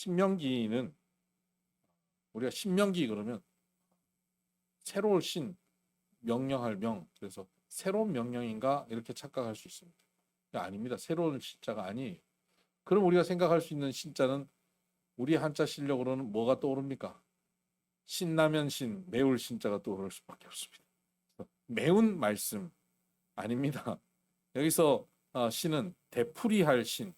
신명기는 우리가 신명기 그러면 새로운 신, 명령할 명, 그래서 새로운 명령인가 이렇게 착각할 수 있습니다. 아닙니다. 새로운 신자가 아니에요. 그럼 우리가 생각할 수 있는 신자는 우리 한자 실력으로는 뭐가 떠오릅니까? 신라면 신, 매울 신자가 떠오를 수밖에 없습니다. 매운 말씀 아닙니다. 여기서 신은 되풀이할 신,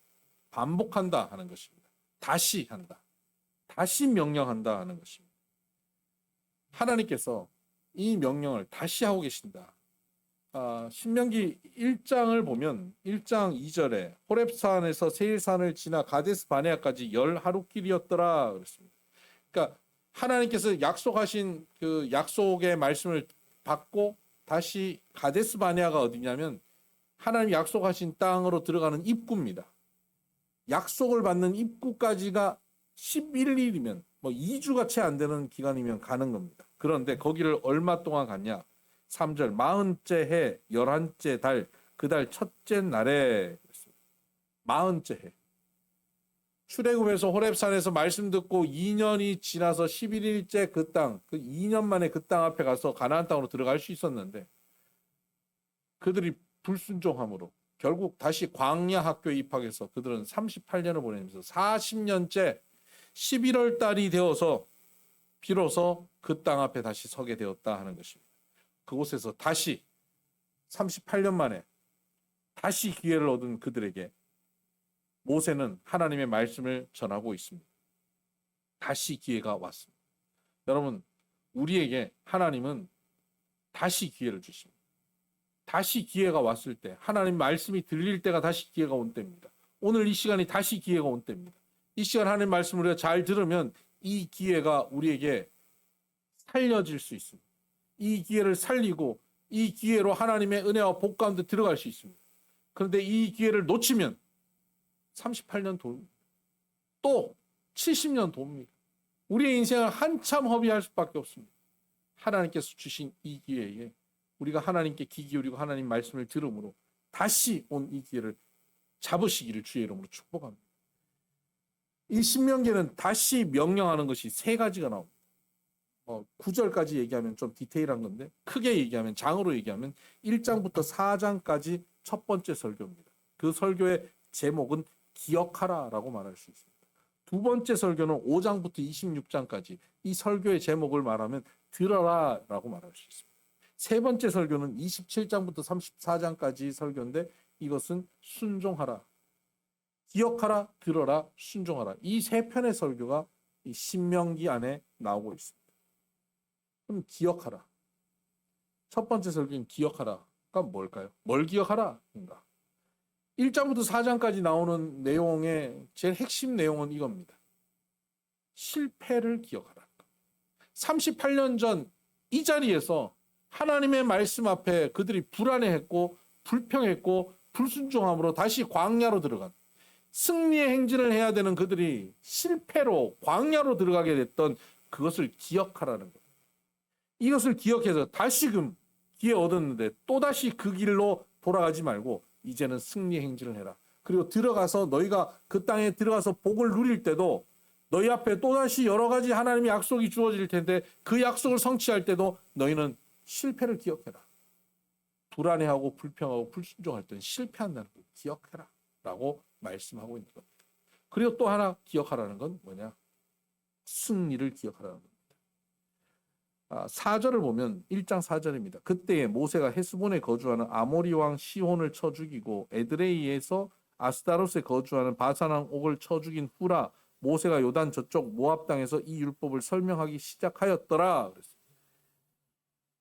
반복한다 하는 것입니다. 다시 한다. 다시 명령한다 하는 것입니다. 하나님께서 이 명령을 다시 하고 계신다. 신명기 1장을 보면 1장 2절에 호렙산에서 세일산을 지나 가데스 바네아까지 10하루길이었더라 그랬습니다. 그러니까 하나님께서 약속하신 그 약속의 말씀을 받고 다시 가데스 바네아가 어디냐면 하나님 약속하신 땅으로 들어가는 입구입니다. 약속을 받는 입구까지가 11일이면 뭐 2주가 채 안 되는 기간이면 가는 겁니다. 그런데 거기를 얼마 동안 갔냐? 3절 40째 해 11째 달 그 달 첫째 날에 40째 해 출애굽에서 호렙산에서 말씀 듣고 2년이 지나서 11일째 그 땅, 그 2년 만에 그 땅 앞에 가서 가나안 땅으로 들어갈 수 있었는데 그들이 불순종함으로 결국 다시 광야 학교에 입학해서 그들은 38년을 보내면서 40년째 11월 달이 되어서 비로소 그 땅 앞에 다시 서게 되었다 하는 것입니다. 그곳에서 다시 38년 만에 다시 기회를 얻은 그들에게 모세는 하나님의 말씀을 전하고 있습니다. 다시 기회가 왔습니다. 여러분, 우리에게 하나님은 다시 기회를 주십니다. 다시 기회가 왔을 때 하나님 말씀이 들릴 때가 다시 기회가 온 때입니다. 오늘 이 시간이 다시 기회가 온 때입니다. 이 시간 하나님 말씀을 우리가 잘 들으면 이 기회가 우리에게 살려질 수 있습니다. 이 기회를 살리고 이 기회로 하나님의 은혜와 복 가운데 들어갈 수 있습니다. 그런데 이 기회를 놓치면 38년 돕니다. 또 70년 돕니다. 우리의 인생을 한참 허비할 수밖에 없습니다. 하나님께서 주신 이 기회에 우리가 하나님께 귀 기울이고 하나님 말씀을 들음으로 다시 온 이 기회를 잡으시기를 주의 이름으로 축복합니다. 이 신명기는 다시 명령하는 것이 세 가지가 나옵니다. 9절까지 얘기하면 좀 디테일한 건데 크게 얘기하면 장으로 얘기하면 1장부터 4장까지 첫 번째 설교입니다. 그 설교의 제목은 기억하라라고 말할 수 있습니다. 두 번째 설교는 5장부터 26장까지 이 설교의 제목을 말하면 들어라라고 말할 수 있습니다. 세 번째 설교는 27장부터 34장까지 설교인데 이것은 순종하라. 기억하라, 들어라, 순종하라. 이 세 편의 설교가 이 신명기 안에 나오고 있습니다. 그럼 기억하라. 첫 번째 설교는 기억하라가 뭘까요? 뭘 기억하라인가? 1장부터 4장까지 나오는 내용의 제일 핵심 내용은 이겁니다. 실패를 기억하라. 38년 전 이 자리에서 하나님의 말씀 앞에 그들이 불안해했고 불평했고 불순종함으로 다시 광야로 들어간 승리의 행진을 해야 되는 그들이 실패로 광야로 들어가게 됐던 그것을 기억하라는 것. 이것을 기억해서 다시금 기회 얻었는데 또다시 그 길로 돌아가지 말고 이제는 승리의 행진을 해라. 그리고 들어가서 너희가 그 땅에 들어가서 복을 누릴 때도 너희 앞에 또다시 여러 가지 하나님의 약속이 주어질 텐데 그 약속을 성취할 때도 너희는 실패를 기억해라. 불안해하고 불평하고 불순종할 때는 실패한다는 걸 기억해라 라고 말씀하고 있는 겁니다. 그리고 또 하나 기억하라는 건 뭐냐? 승리를 기억하라는 겁니다. 4절을 보면 1장 4절입니다. 그때에 모세가 헤스본에 거주하는 아모리 왕 시혼을 쳐 죽이고 에드레이에서 아스타롯에 거주하는 바산 왕 옥을 쳐 죽인 후라 모세가 요단 저쪽 모압 땅에서 이 율법을 설명하기 시작하였더라. 그랬어요.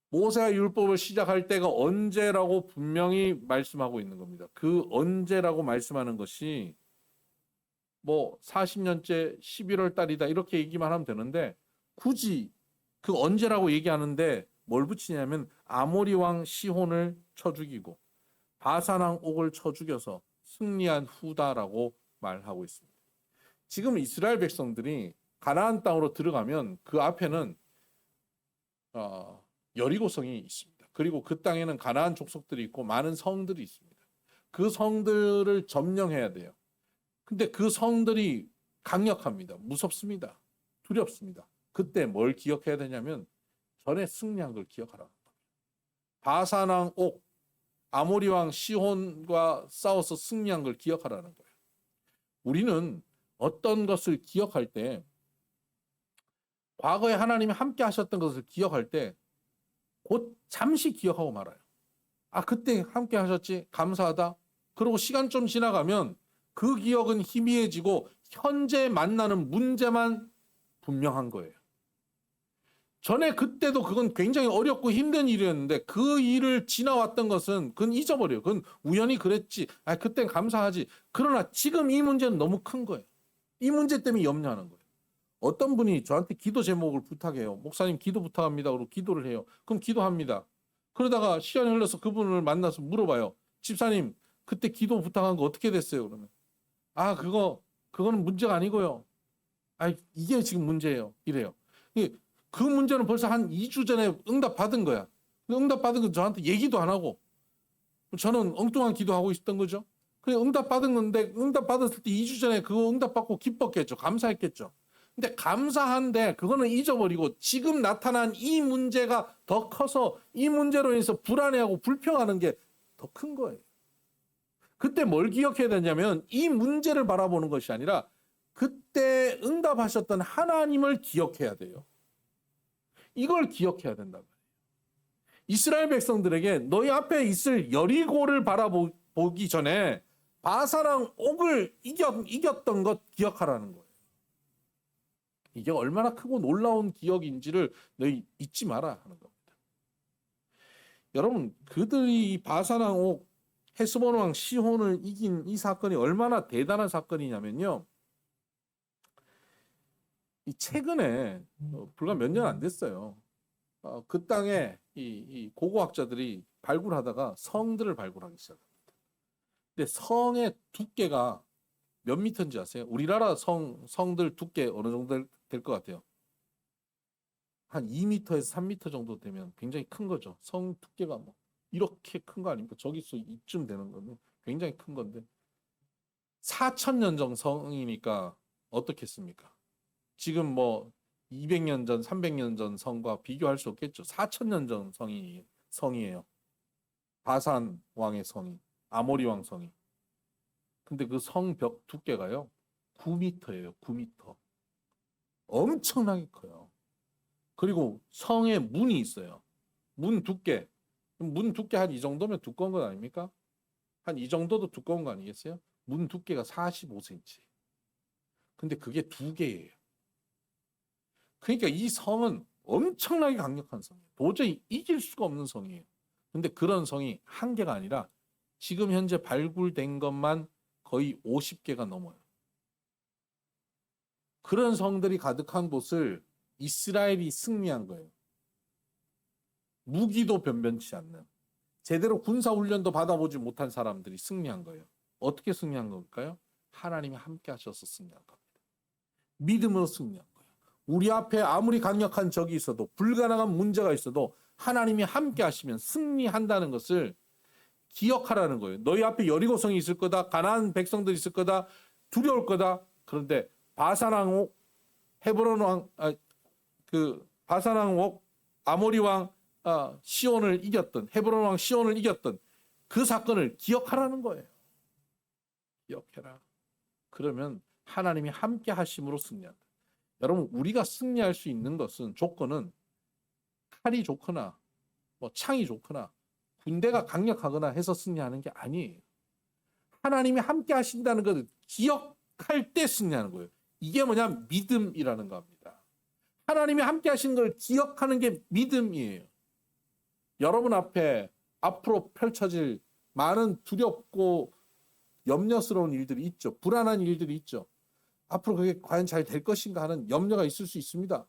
모세가 율법을 시작할 때가 언제라고 분명히 말씀하고 있는 겁니다. 그 언제라고 말씀하는 것이 뭐 40년째 11월 달이다 이렇게 얘기만 하면 되는데 굳이 그 언제라고 얘기하는데 뭘 붙이냐면 아모리 왕 시혼을 쳐 죽이고 바산 왕 옥을 쳐 죽여서 승리한 후다라고 말하고 있습니다. 지금 이스라엘 백성들이 가나안 땅으로 들어가면 그 앞에는 여리고성이 있습니다. 그리고 그 땅에는 가나안 족속들이 있고 많은 성들이 있습니다. 그 성들을 점령해야 돼요. 근데 그 성들이 강력합니다. 무섭습니다. 두렵습니다. 그때 뭘 기억해야 되냐면 전에 승리한 걸 기억하라. 바산왕 옥, 아모리 왕 시혼과 싸워서 승리한 걸 기억하라는 거예요. 우리는 어떤 것을 기억할 때, 과거에 하나님이 함께 하셨던 것을 기억할 때 곧 잠시 기억하고 말아요. 아, 그때 함께 하셨지? 감사하다. 그리고 시간 좀 지나가면 그 기억은 희미해지고 현재 만나는 문제만 분명한 거예요. 전에 그때도 그건 굉장히 어렵고 힘든 일이었는데 그 일을 지나왔던 것은 그건 잊어버려요. 그건 우연히 그랬지. 아, 그땐 감사하지. 그러나 지금 이 문제는 너무 큰 거예요. 이 문제 때문에 염려하는 거예요. 어떤 분이 저한테 기도 제목을 부탁해요. 목사님 기도 부탁합니다. 그리고 기도를 해요. 그럼 기도합니다. 그러다가 시간이 흘러서 그분을 만나서 물어봐요. 집사님, 그때 기도 부탁한 거 어떻게 됐어요? 그러면 아, 그거는 문제가 아니고요. 아, 이게 지금 문제예요. 이래요. 그 문제는 벌써 한 2주 전에 응답 받은 거야. 응답 받은 건 저한테 얘기도 안 하고 저는 엉뚱한 기도하고 있었던 거죠. 그냥 응답 받은 건데 응답 받았을 때 2주 전에 그거 응답 받고 기뻤겠죠. 감사했겠죠. 근데 감사한데 그거는 잊어버리고 지금 나타난 이 문제가 더 커서 이 문제로 인해서 불안해하고 불평하는 게 더 큰 거예요. 그때 뭘 기억해야 되냐면 이 문제를 바라보는 것이 아니라 그때 응답하셨던 하나님을 기억해야 돼요. 이걸 기억해야 된다고. 이스라엘 백성들에게 너희 앞에 있을 여리고를 바라보기 전에 바사랑 옥을 이겼던 것 기억하라는 거예요. 이게 얼마나 크고 놀라운 기억인지를 너희 잊지 마라 하는 겁니다. 여러분, 그들이 이 바사랑 옥, 헤스본 왕 시혼을 이긴 이 사건이 얼마나 대단한 사건이냐면요. 이 최근에 불과 몇 년 안 됐어요. 그 땅에 이 고고학자들이 발굴하다가 성들을 발굴하기 시작합니다. 근데 성의 두께가 몇 미터인지 아세요? 우리나라 성들 두께 어느 정도 될 것 같아요? 한 2m에서 3m 정도 되면 굉장히 큰 거죠. 성 두께가 뭐 이렇게 큰 거 아닙니까? 저기서 이쯤 되는 거는 굉장히 큰 건데 4,000년 전 성이니까 어떻겠습니까? 지금 뭐 200년 전, 300년 전 성과 비교할 수 없겠죠. 4,000년 전 성이에요. 바산 왕의 성이, 아모리 왕 성이. 근데 그 성벽 두께가요, 9m예요. 9m. 엄청나게 커요. 그리고 성에 문이 있어요. 문 두께. 문 두께 한 이 정도면 두꺼운 건 아닙니까? 한 이 정도도 두꺼운 거 아니겠어요? 문 두께가 45cm. 근데 그게 두 개예요. 그러니까 이 성은 엄청나게 강력한 성이에요. 도저히 이길 수가 없는 성이에요. 근데 그런 성이 한 개가 아니라 지금 현재 발굴된 것만 거의 50개가 넘어요. 그런 성들이 가득한 곳을 이스라엘이 승리한 거예요. 무기도 변변치 않는, 제대로 군사훈련도 받아보지 못한 사람들이 승리한 거예요. 어떻게 승리한 걸까요? 하나님이 함께 하셔서 승리한 겁니다. 믿음으로 승리한 거예요. 우리 앞에 아무리 강력한 적이 있어도, 불가능한 문제가 있어도 하나님이 함께 하시면 승리한다는 것을 기억하라는 거예요. 너희 앞에 여리고성이 있을 거다. 가나안 백성들이 있을 거다. 두려울 거다. 그런데 바산 왕, 헤브론 왕, 바산 왕, 아모리 왕 시온을 이겼던, 헤브론 왕 시온을 이겼던 그 사건을 기억하라는 거예요. 기억해라. 그러면 하나님이 함께 하심으로 승리한다. 여러분, 우리가 승리할 수 있는 것은, 조건은 칼이 좋거나 뭐 창이 좋거나 군대가 강력하거나 해서 승리하는 게 아니에요. 하나님이 함께 하신다는 것을 기억할 때 승리하는 거예요. 이게 뭐냐? 믿음이라는 겁니다. 하나님이 함께 하신 걸 기억하는 게 믿음이에요. 여러분 앞에 앞으로 펼쳐질 많은 두렵고 염려스러운 일들이 있죠. 불안한 일들이 있죠. 앞으로 그게 과연 잘 될 것인가 하는 염려가 있을 수 있습니다.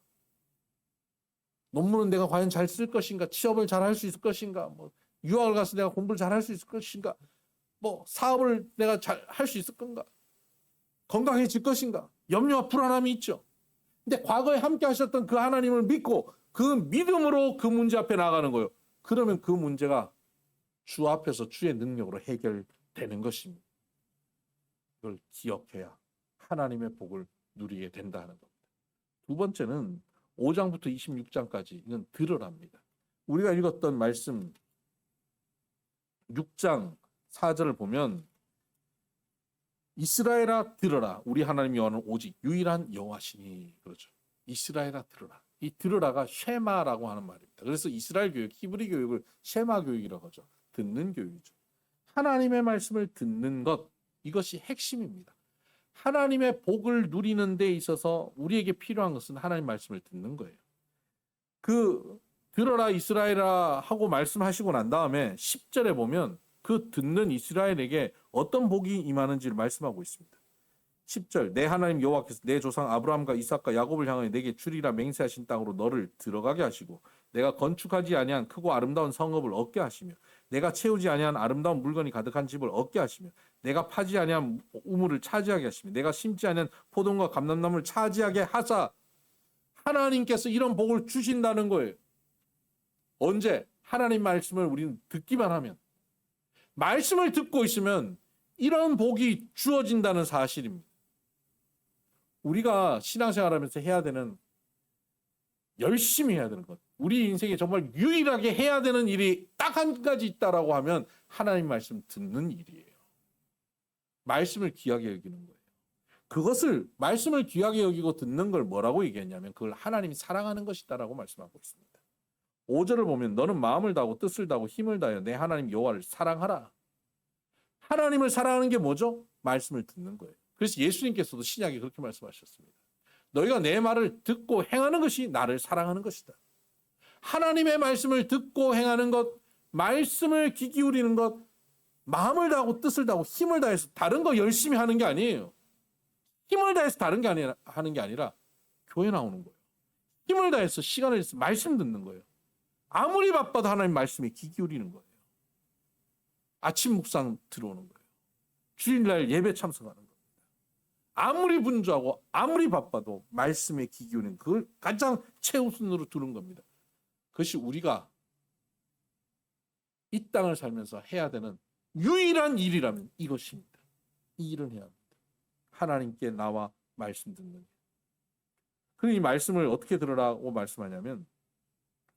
논문은 내가 과연 잘 쓸 것인가? 취업을 잘 할 수 있을 것인가? 뭐 유학을 가서 내가 공부를 잘 할 수 있을 것인가? 뭐 사업을 내가 잘 할 수 있을 건가? 건강해질 것인가? 염려와 불안함이 있죠. 근데 과거에 함께 하셨던 그 하나님을 믿고 그 믿음으로 그 문제 앞에 나가는 거예요. 그러면 그 문제가 주 앞에서 주의 능력으로 해결되는 것입니다. 이걸 기억해야 하나님의 복을 누리게 된다는 겁니다. 두 번째는 5장부터 26장까지 이건 들으랍니다. 우리가 읽었던 말씀 6장 4절을 보면 이스라엘아 들으라 우리 하나님 여호와는 오직 유일한 여호와시니 그러죠. 이스라엘아 들으라. 이 들으라가 쉐마라고 하는 말입니다. 그래서 이스라엘 교육, 히브리 교육을 쉐마 교육이라고 하죠. 듣는 교육이죠. 하나님의 말씀을 듣는 것 이것이 핵심입니다. 하나님의 복을 누리는 데 있어서 우리에게 필요한 것은 하나님 말씀을 듣는 거예요. 그 들어라 이스라엘아 하고 말씀하시고 난 다음에 10절에 보면 그 듣는 이스라엘에게 어떤 복이 임하는지를 말씀하고 있습니다. 10절 내 하나님 여호와께서 내 조상 아브라함과 이삭과 야곱을 향하여 내게 주리라 맹세하신 땅으로 너를 들어가게 하시고 내가 건축하지 아니한 크고 아름다운 성읍을 얻게 하시며 내가 채우지 아니한 아름다운 물건이 가득한 집을 얻게 하시며 내가 파지 아니한 우물을 차지하게 하시며 내가 심지 아니한 포도과 감람나무를 차지하게 하사 하나님께서 이런 복을 주신다는 거예요. 언제? 하나님 말씀을 우리는 듣기만 하면 말씀을 듣고 있으면 이런 복이 주어진다는 사실입니다. 우리가 신앙생활하면서 해야 되는 열심히 해야 되는 것 우리 인생에 정말 유일하게 해야 되는 일이 딱 한 가지 있다라고 하면 하나님 말씀 듣는 일이에요. 말씀을 귀하게 여기는 거예요. 그것을 말씀을 귀하게 여기고 듣는 걸 뭐라고 얘기했냐면 그걸 하나님이 사랑하는 것이다라고 말씀하고 있습니다. 5절을 보면 너는 마음을 다하고 뜻을 다하고 힘을 다하여 내 하나님 여호와를 사랑하라. 하나님을 사랑하는 게 뭐죠? 말씀을 듣는 거예요. 그래서 예수님께서도 신약에 그렇게 말씀하셨습니다. 너희가 내 말을 듣고 행하는 것이 나를 사랑하는 것이다. 하나님의 말씀을 듣고 행하는 것, 말씀을 귀 기울이는 것, 마음을 다하고 뜻을 다하고 힘을 다해서 다른 거 열심히 하는 게 아니에요. 힘을 다해서 다른 게 아니라 하는 게 아니라 교회 나오는 거예요. 힘을 다해서 시간을 내서 말씀 듣는 거예요. 아무리 바빠도 하나님 말씀에 귀 기울이는 거예요. 아침 묵상 들어오는 거예요. 주일날 예배 참석하는 겁니다. 아무리 분주하고 아무리 바빠도 말씀에 귀 기울이는 그걸 가장 최우선으로 두는 겁니다. 그것이 우리가 이 땅을 살면서 해야 되는 유일한 일이라면 이것입니다. 이 일을 해야 합니다. 하나님께 나와 말씀 듣는 일. 그럼 이 말씀을 어떻게 들으라고 말씀하냐면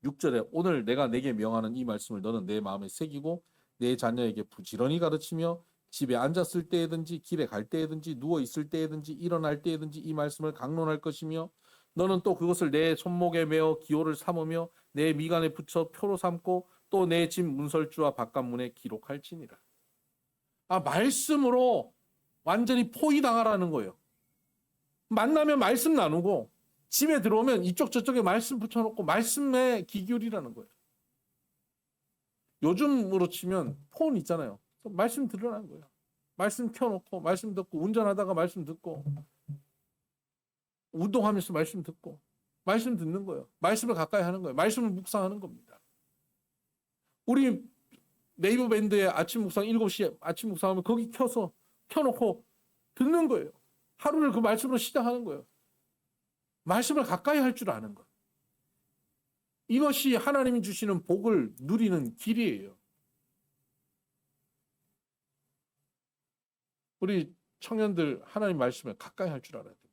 6절에 오늘 내가 내게 명하는 이 말씀을 너는 내 마음에 새기고 내 자녀에게 부지런히 가르치며 집에 앉았을 때에든지 길에 갈 때에든지 누워 있을 때에든지 일어날 때에든지 이 말씀을 강론할 것이며 너는 또 그것을 내 손목에 메어 기호를 삼으며 내 미간에 붙여 표로 삼고 또 내 집 문설주와 바깥문에 기록할지니라. 말씀으로 완전히 포위당하라는 거예요. 만나면 말씀 나누고 집에 들어오면 이쪽 저쪽에 말씀 붙여놓고 말씀에 귀 기울이라는 거예요. 요즘으로 치면 폰 있잖아요. 말씀 들으라는 거예요. 말씀 켜놓고 말씀 듣고 운전하다가 말씀 듣고 운동하면서 말씀 듣고 말씀 듣는 거예요. 말씀을 가까이 하는 거예요. 말씀을 묵상하는 겁니다. 우리 네이버 밴드의 아침 묵상 7시에 아침 묵상하면 거기 켜놓고 듣는 거예요. 하루를 그 말씀으로 시작하는 거예요. 말씀을 가까이 할 줄 아는 것. 이것이 하나님이 주시는 복을 누리는 길이에요. 우리 청년들 하나님 말씀을 가까이 할 줄 알아야 됩니다.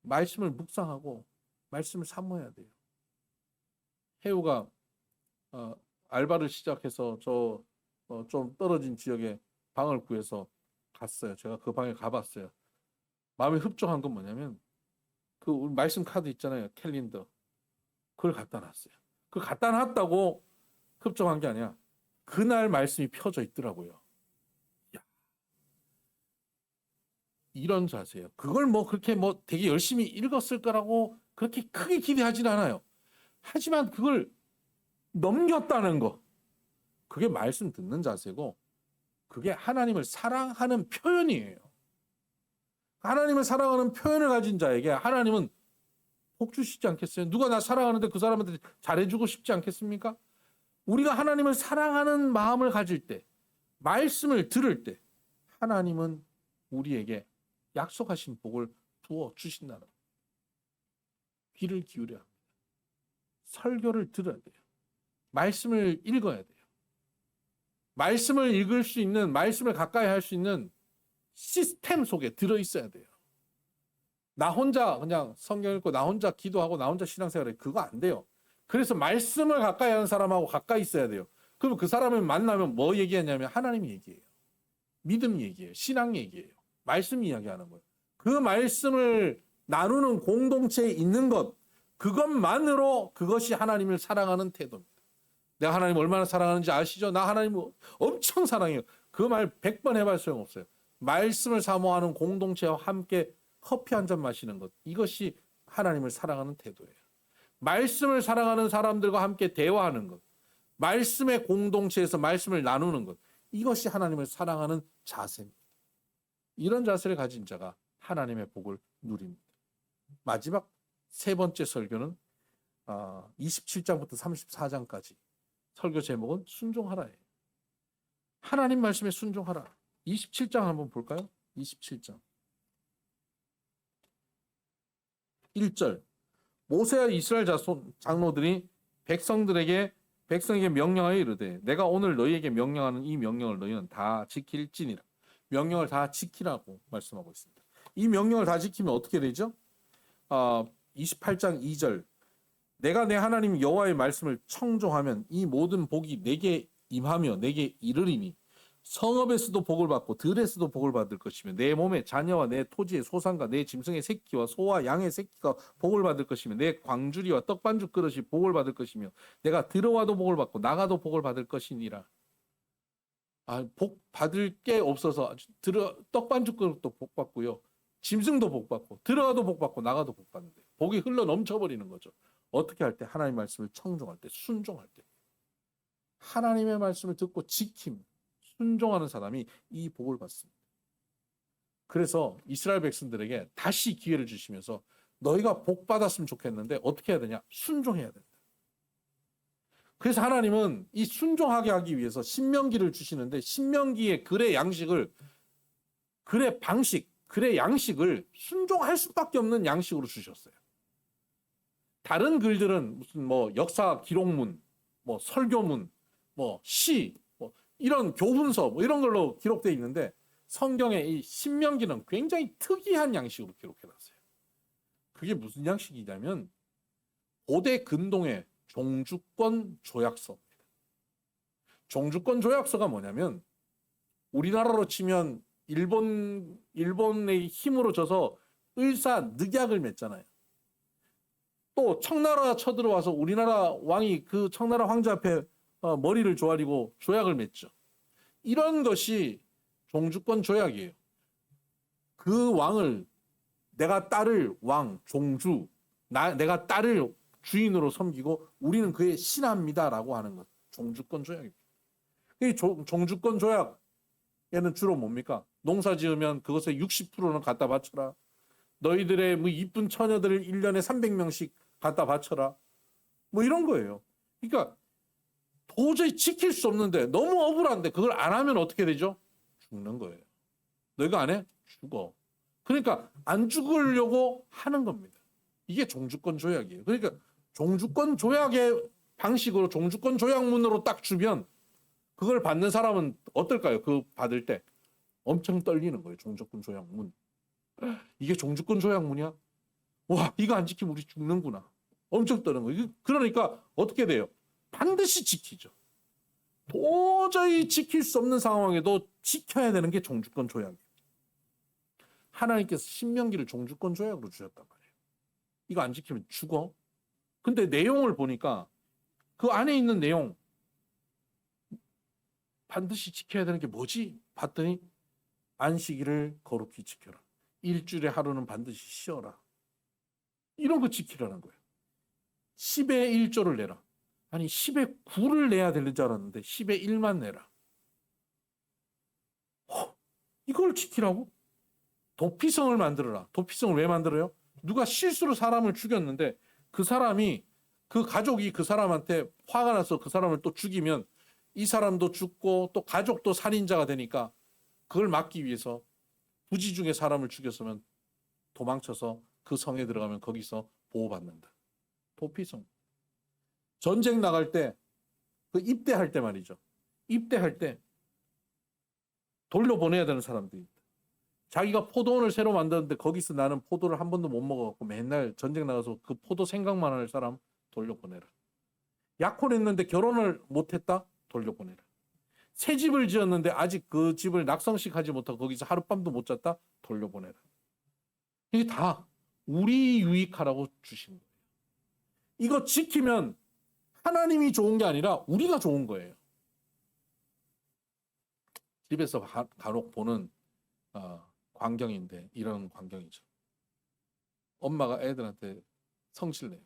말씀을 묵상하고 말씀을 사모해야 돼요. 해우가 알바를 시작해서 좀 떨어진 지역에 방을 구해서 갔어요. 제가 그 방에 가봤어요. 마음에 흡족한 건 뭐냐면 그 우리 말씀 카드 있잖아요. 캘린더. 그걸 갖다 놨어요. 그걸 갖다 놨다고 흡족한 게 아니야. 그날 말씀이 펴져 있더라고요. 야, 이런 자세예요. 그걸 그렇게 되게 열심히 읽었을 거라고 그렇게 크게 기대하지는 않아요. 하지만 그걸 넘겼다는 거. 그게 말씀 듣는 자세고 그게 하나님을 사랑하는 표현이에요. 하나님을 사랑하는 표현을 가진 자에게 하나님은 복 주시지 않겠어요? 누가 나 사랑하는데 그 사람한테 잘해주고 싶지 않겠습니까? 우리가 하나님을 사랑하는 마음을 가질 때, 말씀을 들을 때 하나님은 우리에게 약속하신 복을 부어 주신다는 거예요. 귀를 기울여야 합니다. 설교를 들어야 돼요. 말씀을 읽어야 돼요. 말씀을 읽을 수 있는, 말씀을 가까이 할 수 있는 시스템 속에 들어있어야 돼요. 나 혼자 그냥 성경 읽고 나 혼자 기도하고 나 혼자 신앙생활해. 그거 안 돼요. 그래서 말씀을 가까이 하는 사람하고 가까이 있어야 돼요. 그럼 그 사람을 만나면 뭐 얘기하냐면 하나님 얘기예요. 믿음 얘기예요. 신앙 얘기예요. 말씀 이야기하는 거예요. 그 말씀을 나누는 공동체에 있는 것, 그것만으로 그것이 하나님을 사랑하는 태도입니다. 내가 하나님 얼마나 사랑하는지 아시죠? 나 하나님 엄청 사랑해요. 그 말 100번 해봐야 소용없어요. 말씀을 사모하는 공동체와 함께 커피 한 잔 마시는 것, 이것이 하나님을 사랑하는 태도예요. 말씀을 사랑하는 사람들과 함께 대화하는 것, 말씀의 공동체에서 말씀을 나누는 것, 이것이 하나님을 사랑하는 자세입니다. 이런 자세를 가진 자가 하나님의 복을 누립니다. 마지막 세 번째 설교는 27장부터 34장까지 설교 제목은 순종하라예요. 하나님 말씀에 순종하라. 27장 한번 볼까요? 27장 1절, 모세와 이스라엘 장로들이 백성에게 명령하여 이르되 내가 오늘 너희에게 명령하는 이 명령을 너희는 다 지킬지니라. 명령을 다 지키라고 말씀하고 있습니다. 이 명령을 다 지키면 어떻게 되죠? 28장 2절, 내가 내 하나님 여호와의 말씀을 청종하면 이 모든 복이 내게 임하며 내게 이르리니 성읍에서도 복을 받고 들에서도 복을 받을 것이며 내 몸의 자녀와 내 토지의 소산과 내 짐승의 새끼와 소와 양의 새끼가 복을 받을 것이며 내 광주리와 떡반죽 그릇이 복을 받을 것이며 내가 들어와도 복을 받고 나가도 복을 받을 것이니라. 복 받을 게 없어서 떡반죽 그릇도 복 받고요, 짐승도 복 받고 들어가도 복 받고 나가도 복 받는데 복이 흘러 넘쳐버리는 거죠. 어떻게 할 때? 하나님의 말씀을 청종할 때, 순종할 때. 하나님의 말씀을 듣고 지킴, 순종하는 사람이 이 복을 받습니다. 그래서 이스라엘 백성들에게 다시 기회를 주시면서 너희가 복 받았으면 좋겠는데 어떻게 해야 되냐? 순종해야 된다. 그래서 하나님은 이 순종하게 하기 위해서 신명기를 주시는데 신명기의 글의 양식을, 글의 방식, 글의 양식을 순종할 수밖에 없는 양식으로 주셨어요. 다른 글들은 무슨 역사 기록문, 설교문, 시, 이런 교훈서 이런 걸로 기록되어 있는데 성경의 이 신명기는 굉장히 특이한 양식으로 기록해놨어요. 그게 무슨 양식이냐면 고대 근동의 종주권 조약서입니다. 종주권 조약서가 뭐냐면 우리나라로 치면 일본의 힘으로 져서 을사늑약을 맺잖아요. 또 청나라 쳐들어와서 우리나라 왕이 그 청나라 황제 앞에 머리를 조아리고 조약을 맺죠. 이런 것이 종주권 조약이에요. 그 왕을, 내가 딸을 왕, 종주, 내가 딸을 주인으로 섬기고 우리는 그의 신하입니다라고 하는 것, 종주권 조약입니다. 이 종주권 조약에는 주로 뭡니까? 농사 지으면 그것의 60%는 갖다 바쳐라. 너희들의 이쁜 처녀들을 1년에 300명씩 갖다 바쳐라. 이런 거예요. 그러니까 도저히 지킬 수 없는데 너무 억울한데 그걸 안 하면 어떻게 되죠? 죽는 거예요. 너희가 안 해? 죽어. 그러니까 안 죽으려고 하는 겁니다. 이게 종주권 조약이에요. 그러니까 종주권 조약의 방식으로 종주권 조약문으로 딱 주면 그걸 받는 사람은 어떨까요? 그 받을 때 엄청 떨리는 거예요. 종주권 조약문. 이게 종주권 조약문이야? 와, 이거 안 지키면 우리 죽는구나. 엄청 떠는 거예요. 그러니까 어떻게 돼요? 반드시 지키죠. 도저히 지킬 수 없는 상황에도 지켜야 되는 게 종주권 조약이에요. 하나님께서 신명기를 종주권 조약으로 주셨단 말이에요. 이거 안 지키면 죽어. 근데 내용을 보니까 그 안에 있는 내용 반드시 지켜야 되는 게 뭐지? 봤더니 안식일을 거룩히 지켜라. 일주일에 하루는 반드시 쉬어라. 이런 거 지키라는 거예요. 10의 1조를 내라. 아니 10의 9를 내야 되는 줄 알았는데 10의 1만 내라. 이걸 지키라고? 도피성을 만들어라. 도피성을 왜 만들어요? 누가 실수로 사람을 죽였는데 그 사람이, 그 가족이 그 사람한테 화가 나서 그 사람을 또 죽이면 이 사람도 죽고 또 가족도 살인자가 되니까 그걸 막기 위해서 부지 중에 사람을 죽였으면 도망쳐서 그 성에 들어가면 거기서 보호받는다. 도피성. 전쟁 나갈 때, 그 입대할 때 말이죠. 입대할 때 돌려보내야 되는 사람들이 있다. 자기가 포도원을 새로 만드는데 거기서 나는 포도를 한 번도 못 먹어갖고 맨날 전쟁 나가서 그 포도 생각만 할 사람 돌려보내라. 약혼했는데 결혼을 못했다? 돌려보내라. 새 집을 지었는데 아직 그 집을 낙성식 하지 못하고 거기서 하룻밤도 못 잤다? 돌려보내라. 이게 다 우리 유익하라고 주신 거예요. 이거 지키면 하나님이 좋은 게 아니라 우리가 좋은 거예요. 집에서 간혹 보는 광경인데 이런 광경이죠. 엄마가 애들한테 성질내요.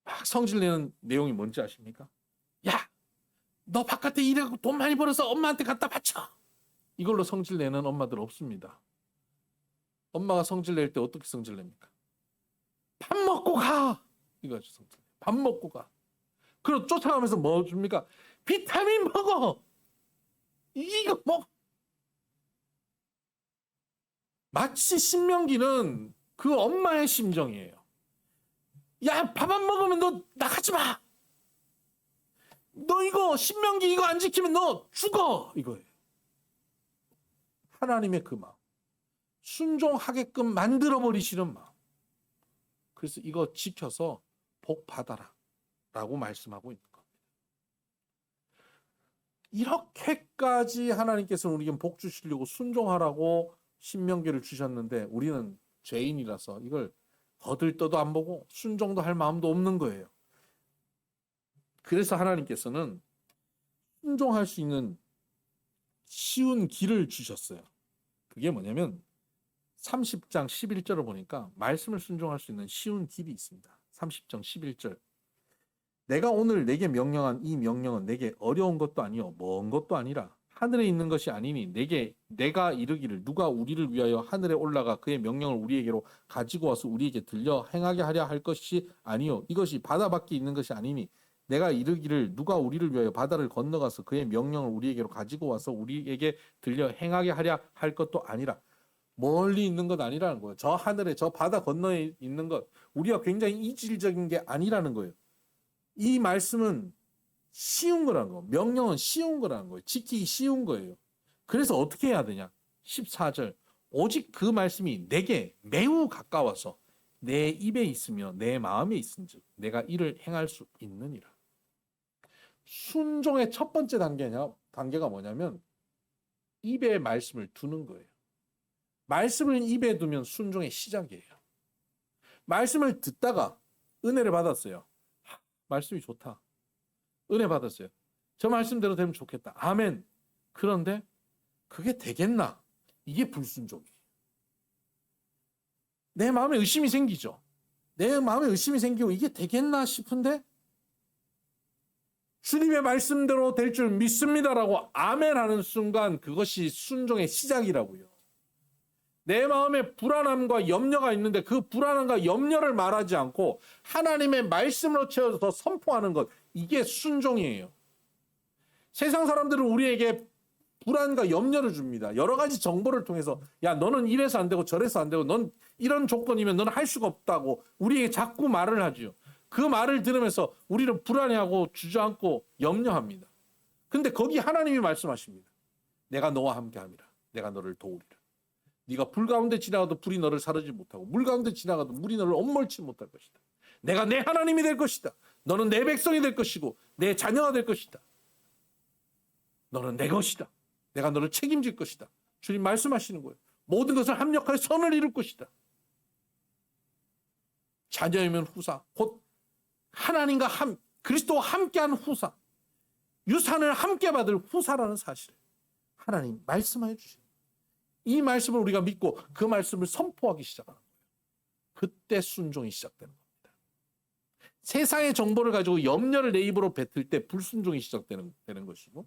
막 성질내는 내용이 뭔지 아십니까? 야! 너 바깥에 일하고 돈 많이 벌어서 엄마한테 갖다 바쳐! 이걸로 성질내는 엄마들 없습니다. 엄마가 성질낼 때 어떻게 성질냅니까? 밥 먹고 가! 이거죠, 성질. 밥 먹고 가. 그리고 쫓아가면서 뭐 줍니까? 비타민 먹어! 이거 뭐 마치 신명기는 그 엄마의 심정이에요. 야, 밥 안 먹으면 너 나가지 마. 너 이거 신명기 이거 안 지키면 너 죽어. 이거예요. 하나님의 그 마음. 순종하게끔 만들어 버리시는 마음. 그래서 이거 지켜서 복 받아라 라고 말씀하고 있는 겁니다. 이렇게까지 하나님께서는 우리에게 복 주시려고 순종하라고 신명기를 주셨는데 우리는 죄인이라서 이걸 거들떠도 안 보고 순종도 할 마음도 없는 거예요. 그래서 하나님께서는 순종할 수 있는 쉬운 길을 주셨어요. 그게 뭐냐면 30장 11절을 보니까 말씀을 순종할 수 있는 쉬운 길이 있습니다. 30장 11절. 내가 오늘 내게 명령한 이 명령은 내게 어려운 것도 아니요 먼 것도 아니라 하늘에 있는 것이 아니니 내가 이르기를 누가 우리를 위하여 하늘에 올라가 그의 명령을 우리에게로 가지고 와서 우리에게 들려 행하게 하려 할 것이 아니요 이것이 바다 밖에 있는 것이 아니니 내가 이르기를 누가 우리를 위하여 바다를 건너가서 그의 명령을 우리에게로 가지고 와서 우리에게 들려 행하게 하려 할 것도 아니라 멀리 있는 것 아니라는 거예요. 저 하늘에 저 바다 건너에 있는 것 우리가 굉장히 이질적인 게 아니라는 거예요. 이 말씀은 쉬운 거라는 거. 명령은 쉬운 거라는 거예요. 지키기 쉬운 거예요. 그래서 어떻게 해야 되냐? 14절. 오직 그 말씀이 내게 매우 가까워서 내 입에 있으며 내 마음에 있은즉 내가 이를 행할 수 있느니라. 순종의 첫 번째 단계가 뭐냐면 입에 말씀을 두는 거예요. 말씀을 입에 두면 순종의 시작이에요. 말씀을 듣다가 은혜를 받았어요. 말씀이 좋다. 은혜 받았어요. 저 말씀대로 되면 좋겠다. 아멘. 그런데 그게 되겠나? 이게 불순종이에요. 내 마음에 의심이 생기죠. 내 마음에 의심이 생기고 이게 되겠나 싶은데 주님의 말씀대로 될 줄 믿습니다라고 아멘 하는 순간 그것이 순종의 시작이라고요. 내 마음에 불안함과 염려가 있는데 그 불안함과 염려를 말하지 않고 하나님의 말씀으로 채워서 선포하는 것, 이게 순종이에요. 세상 사람들은 우리에게 불안과 염려를 줍니다. 여러 가지 정보를 통해서 야 너는 이래서 안 되고 저래서 안 되고 넌 이런 조건이면 너는 할 수가 없다고 우리에게 자꾸 말을 하죠. 그 말을 들으면서 우리는 불안해하고 주저앉고 염려합니다. 근데 거기 하나님이 말씀하십니다. 내가 너와 함께함이라. 내가 너를 도우리라. 네가 불 가운데 지나가도 불이 너를 사르지 못하고 물 가운데 지나가도 물이 너를 엄몰치 못할 것이다. 내가 내 하나님이 될 것이다. 너는 내 백성이 될 것이고 내 자녀가 될 것이다. 너는 내 것이다. 내가 너를 책임질 것이다. 주님 말씀하시는 거예요. 모든 것을 합력하여 선을 이룰 것이다. 자녀이면 후사, 곧 하나님과 그리스도와 함께하는 후사, 유산을 함께 받을 후사라는 사실을 하나님 말씀하여 주십니다. 이 말씀을 우리가 믿고 그 말씀을 선포하기 시작하는 거예요. 그때 순종이 시작되는 겁니다. 세상의 정보를 가지고 염려를 내 입으로 뱉을 때 불순종이 시작되는 것이고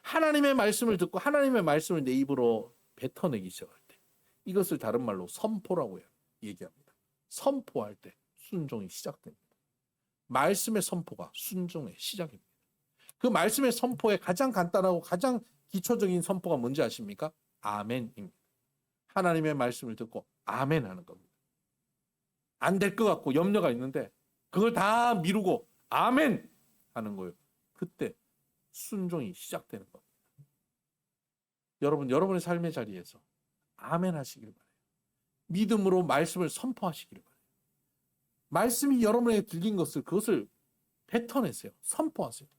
하나님의 말씀을 듣고 하나님의 말씀을 내 입으로 뱉어내기 시작할 때 이것을 다른 말로 선포라고 얘기합니다. 선포할 때 순종이 시작됩니다. 말씀의 선포가 순종의 시작입니다. 그 말씀의 선포의 가장 간단하고 가장 기초적인 선포가 뭔지 아십니까? 아멘입니다. 하나님의 말씀을 듣고 아멘 하는 겁니다. 안 될 것 같고 염려가 있는데 그걸 다 미루고 아멘 하는 거예요. 그때 순종이 시작되는 겁니다. 여러분의 삶의 자리에서 아멘 하시길 바라요. 믿음으로 말씀을 선포하시길 바라요. 말씀이 여러분에게 들린 것을 그것을 뱉어내세요. 선포하세요.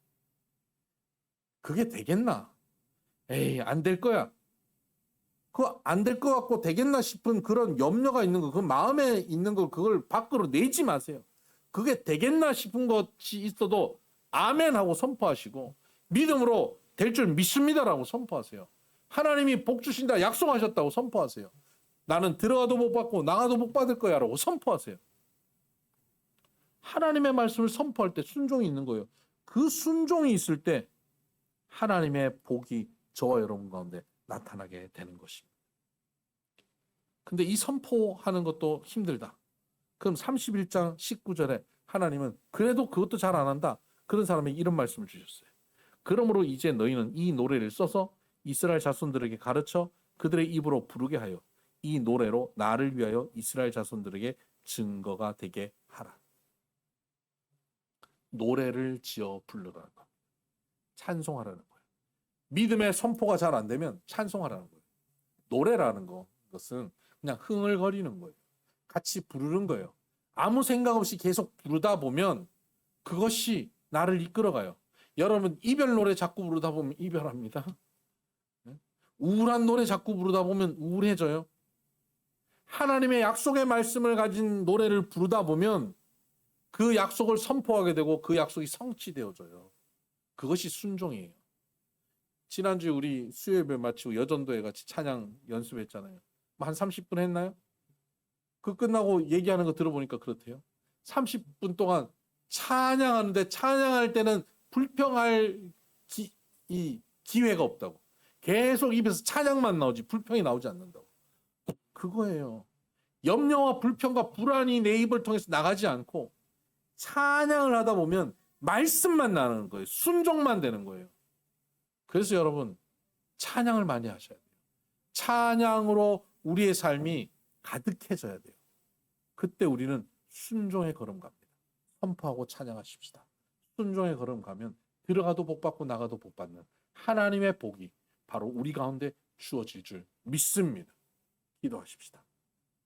그게 되겠나? 에이, 안 될 거야. 그거 안 될 것 같고 되겠나 싶은 그런 염려가 있는 거, 그 마음에 있는 거 그걸 밖으로 내지 마세요. 그게 되겠나 싶은 것이 있어도 아멘 하고 선포하시고 믿음으로 될 줄 믿습니다라고 선포하세요. 하나님이 복 주신다 약속하셨다고 선포하세요. 나는 들어가도 복 받고 나가도 복 받을 거야 라고 선포하세요. 하나님의 말씀을 선포할 때 순종이 있는 거예요. 그 순종이 있을 때 하나님의 복이 저와 여러분 가운데 나타나게 되는 것입니다. 근데 이 선포하는 것도 힘들다. 그럼 31장 19절에 하나님은 그래도 그것도 잘 안 한다. 그런 사람에게 이런 말씀을 주셨어요. 그러므로 이제 너희는 이 노래를 써서 이스라엘 자손들에게 가르쳐 그들의 입으로 부르게 하여 이 노래로 나를 위하여 이스라엘 자손들에게 증거가 되게 하라. 노래를 지어 부르라는 것. 찬송하라는 거예요. 믿음의 선포가 잘 안 되면 찬송하라는 거예요. 노래라는 것은 그냥 흥얼거리는 거예요. 같이 부르는 거예요. 아무 생각 없이 계속 부르다 보면 그것이 나를 이끌어가요. 여러분 이별 노래 자꾸 부르다 보면 이별합니다. 우울한 노래 자꾸 부르다 보면 우울해져요. 하나님의 약속의 말씀을 가진 노래를 부르다 보면 그 약속을 선포하게 되고 그 약속이 성취되어져요. 그것이 순종이에요. 지난주에 우리 수요예배 마치고 여전도회 같이 찬양 연습했잖아요. 한 30분 했나요? 그 끝나고 얘기하는 거 들어보니까 그렇대요. 30분 동안 찬양하는데 찬양할 때는 불평할 기회가 없다고. 계속 입에서 찬양만 나오지 불평이 나오지 않는다고. 그거예요. 염려와 불평과 불안이 내 입을 통해서 나가지 않고 찬양을 하다 보면 말씀만 나는 거예요. 순종만 되는 거예요. 그래서 여러분 찬양을 많이 하셔야 돼요. 찬양으로 우리의 삶이 가득해져야 돼요. 그때 우리는 순종의 걸음 갑니다. 선포하고 찬양하십시다. 순종의 걸음 가면 들어가도 복 받고 나가도 복 받는 하나님의 복이 바로 우리 가운데 주어질 줄 믿습니다. 기도하십시다.